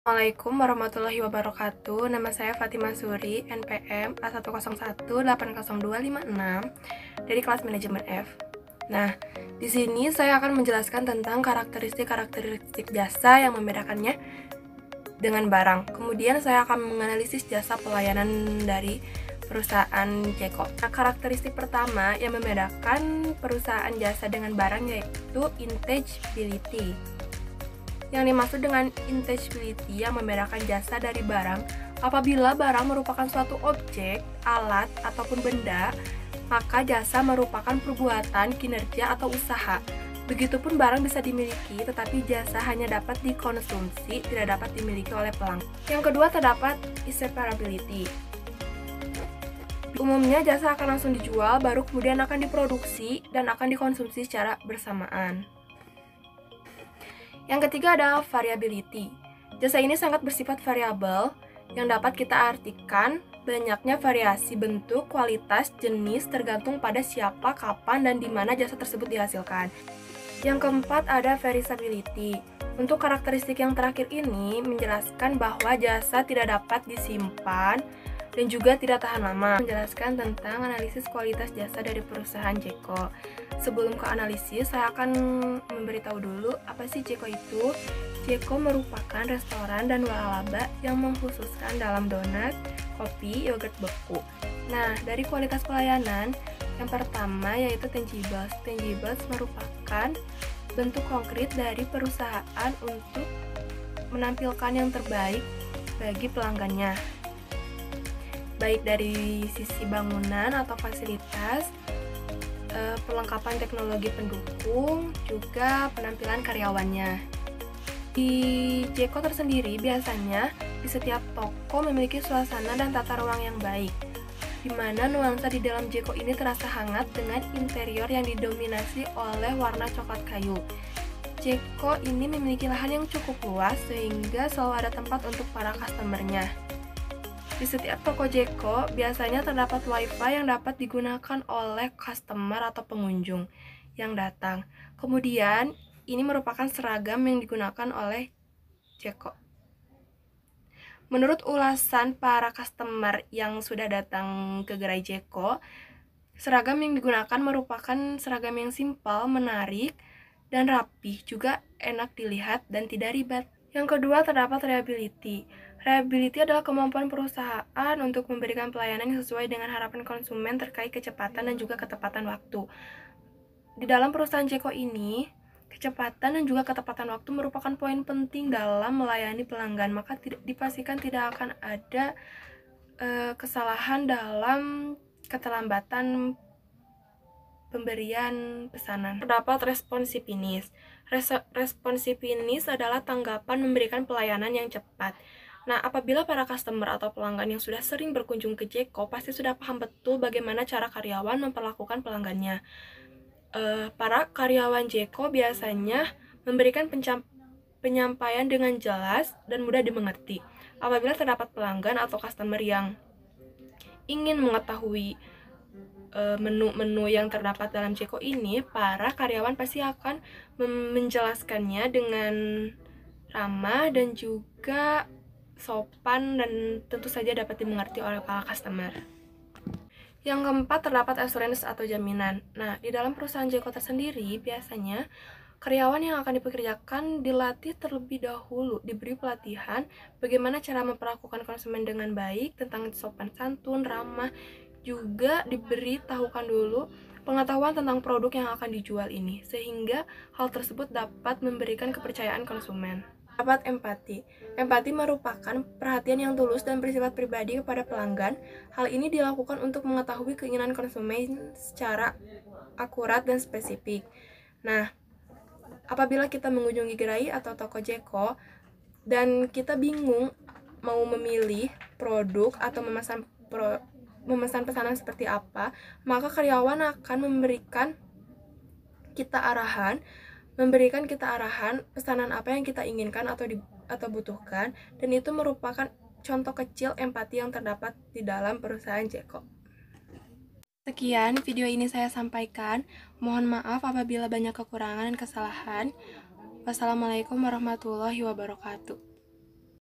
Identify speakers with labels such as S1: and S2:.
S1: Assalamualaikum warahmatullahi wabarakatuh. Nama saya Fatimah Suri, NPM A101802556 dari kelas manajemen F. Nah, di sini saya akan menjelaskan tentang karakteristik jasa yang membedakannya dengan barang. Kemudian saya akan menganalisis jasa pelayanan dari perusahaan Jeko. Nah, karakteristik pertama yang membedakan perusahaan jasa dengan barang yaitu intangibility. Yang dimaksud dengan intangibility yang membedakan jasa dari barang, apabila barang merupakan suatu objek, alat, ataupun benda, maka jasa merupakan perbuatan, kinerja, atau usaha. Begitupun barang bisa dimiliki, tetapi jasa hanya dapat dikonsumsi, tidak dapat dimiliki oleh pelanggan. Yang kedua terdapat inseparability. Umumnya jasa akan langsung dijual, baru kemudian akan diproduksi dan akan dikonsumsi secara bersamaan. Yang ketiga adalah variability. Jasa ini sangat bersifat variabel yang dapat kita artikan banyaknya variasi bentuk, kualitas, jenis tergantung pada siapa, kapan, dan di mana jasa tersebut dihasilkan. Yang keempat ada verifiability. Untuk karakteristik yang terakhir ini menjelaskan bahwa jasa tidak dapat disimpan dan juga tidak tahan lama. Menjelaskan tentang analisis kualitas jasa dari perusahaan Jeko. Sebelum ke analisis, saya akan memberitahu dulu apa sih Jeko itu. Jeko merupakan restoran dan waralaba yang mengkhususkan dalam donat, kopi, yogurt beku. Nah, dari kualitas pelayanan, yang pertama yaitu tangibles. Tangibles merupakan bentuk konkret dari perusahaan untuk menampilkan yang terbaik bagi pelanggannya, baik dari sisi bangunan atau fasilitas, perlengkapan teknologi pendukung, juga penampilan karyawannya. Di Jeko tersendiri biasanya di setiap toko memiliki suasana dan tata ruang yang baik, di mana nuansa di dalam Jeko ini terasa hangat dengan interior yang didominasi oleh warna coklat kayu. Jeko ini memiliki lahan yang cukup luas sehingga selalu ada tempat untuk para customernya. Di setiap toko Jeko biasanya terdapat wifi yang dapat digunakan oleh customer atau pengunjung yang datang. Kemudian, ini merupakan seragam yang digunakan oleh Jeko. Menurut ulasan para customer yang sudah datang ke gerai Jeko, seragam yang digunakan merupakan seragam yang simpel, menarik, dan rapih, juga enak dilihat dan tidak ribet. Yang kedua terdapat reliability. Reliability adalah kemampuan perusahaan untuk memberikan pelayanan yang sesuai dengan harapan konsumen terkait kecepatan dan juga ketepatan waktu. Di dalam perusahaan Jeko ini, kecepatan dan juga ketepatan waktu merupakan poin penting dalam melayani pelanggan, maka dipastikan tidak akan ada kesalahan dalam keterlambatan pemberian pesanan. Terdapat responsiveness. Responsiveness adalah tanggapan memberikan pelayanan yang cepat. Nah, apabila para customer atau pelanggan yang sudah sering berkunjung ke Jeko pasti sudah paham betul bagaimana cara karyawan memperlakukan pelanggannya. Para karyawan Jeko biasanya memberikan penyampaian dengan jelas dan mudah dimengerti. Apabila terdapat pelanggan atau customer yang ingin mengetahui menu-menu yang terdapat dalam Jeko ini, para karyawan pasti akan menjelaskannya dengan ramah dan juga sopan dan tentu saja dapat dimengerti oleh para customer. Yang keempat terdapat assurance atau jaminan. Nah, di dalam perusahaan Jeko tersendiri biasanya karyawan yang akan dipekerjakan dilatih terlebih dahulu, diberi pelatihan bagaimana cara memperlakukan konsumen dengan baik, tentang sopan santun, ramah, juga diberi tahukan dulu pengetahuan tentang produk yang akan dijual ini, sehingga hal tersebut dapat memberikan kepercayaan konsumen. Dapat empati. Empati merupakan perhatian yang tulus dan bersifat pribadi kepada pelanggan. Hal ini dilakukan untuk mengetahui keinginan konsumen secara akurat dan spesifik. Nah, apabila kita mengunjungi gerai atau toko Jeko dan kita bingung mau memilih produk atau memesan pesanan seperti apa, maka karyawan akan memberikan kita arahan pesanan apa yang kita inginkan atau butuhkan, dan itu merupakan contoh kecil empati yang terdapat di dalam perusahaan Jeko. Sekian video ini saya sampaikan. Mohon maaf apabila banyak kekurangan dan kesalahan. Wassalamualaikum warahmatullahi wabarakatuh.